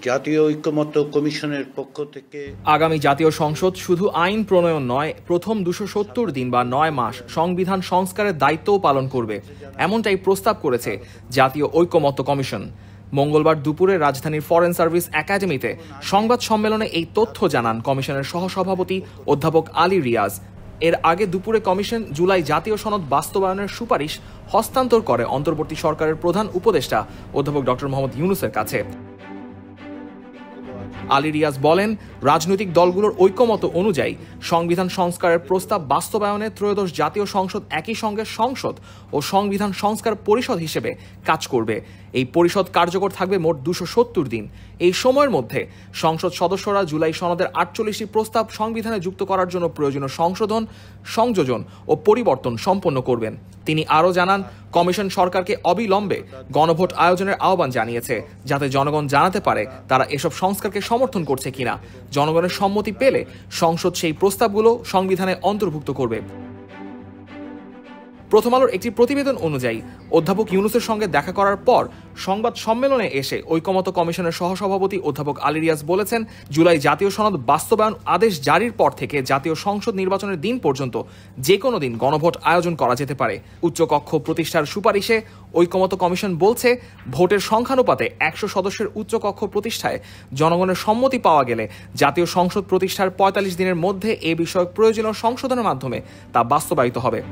জাতীয় ঐকমত্য কমিশনের পক্ষ থেকে আগামী জাতীয় সংসদ শুধু আইন প্রণয়ন নয়, প্রথম 270 দিন বা 9 মাস সংবিধান সংস্কারের দায়িত্বও পালন করবে, এমনটাই প্রস্তাব করেছে জাতীয় ঐকমত্য কমিশন। মঙ্গলবার দুপুরে রাজধানীর ফরেন সার্ভিস একাডেমিতে সংবাদ সম্মেলনে এই তথ্য জানান কমিশনের সহসভাপতি অধ্যাপক আলী রিয়াজ। এর আগে দুপুরে কমিশন জুলাই জাতীয় সনদ বাস্তবায়নের সুপারিশ হস্তান্তর করে অন্তর্বর্তী সরকারের প্রধান উপদেষ্টা অধ্যাপক ডক্টর মোহাম্মদ ইউনূসের কাছে। আলী রিয়াজ বলেন, রাজনৈতিক দলগুলোর ঐকমত্য অনুযায়ী সংবিধান সংস্কারের প্রস্তাব বাস্তবায়নে ত্রয়োদশ জাতীয় সংসদ একই সঙ্গে সংসদ ও সংবিধান সংস্কার পরিষদ হিসেবে কাজ করবে। এই পরিষদ কার্যকর থাকবে মোট 270 দিন। এই সময়ের মধ্যে সংসদ সদস্যরা জুলাই সনদের 48টি প্রস্তাব সংবিধানে যুক্ত করার জন্য প্রয়োজনীয় সংশোধন, সংযোজন ও পরিবর্তন সম্পন্ন করবেন। তিনি আরও জানান, কমিশন সরকারকে অবিলম্বে গণভোট আয়োজনের আহ্বান জানিয়েছে, যাতে জনগণ জানাতে পারে তারা এসব সংস্কারকে সমর্থন করছে কিনা। জনগণের সম্মতি পেলে সংসদ সেই প্রস্তাবগুলো সংবিধানে অন্তর্ভুক্ত করবে। প্রথম আলোর একটি প্রতিবেদন অনুযায়ী অধ্যাপক ইউনূসের সঙ্গে দেখা করার পর সংবাদ সম্মেলনে এসে ঐকমত্য কমিশনের সহসভাপতি অধ্যাপক আলী রিয়াজ বলেছেন, জুলাই জাতীয় সনদ বাস্তবায়ন আদেশ জারির পর থেকে জাতীয় সংসদ নির্বাচনের দিন পর্যন্ত যে কোনো দিন গণভোট আয়োজন করা যেতে পারে। উচ্চকক্ষ প্রতিষ্ঠার সুপারিশে ঐকমত্য কমিশন বলছে, ভোটের সংখ্যানুপাতে 100 সদস্যের উচ্চকক্ষ প্রতিষ্ঠায় জনগণের সম্মতি পাওয়া গেলে জাতীয় সংসদ প্রতিষ্ঠার 45 দিনের মধ্যে এ বিষয়ক প্রয়োজনীয় সংশোধনের মাধ্যমে তা বাস্তবায়িত হবে।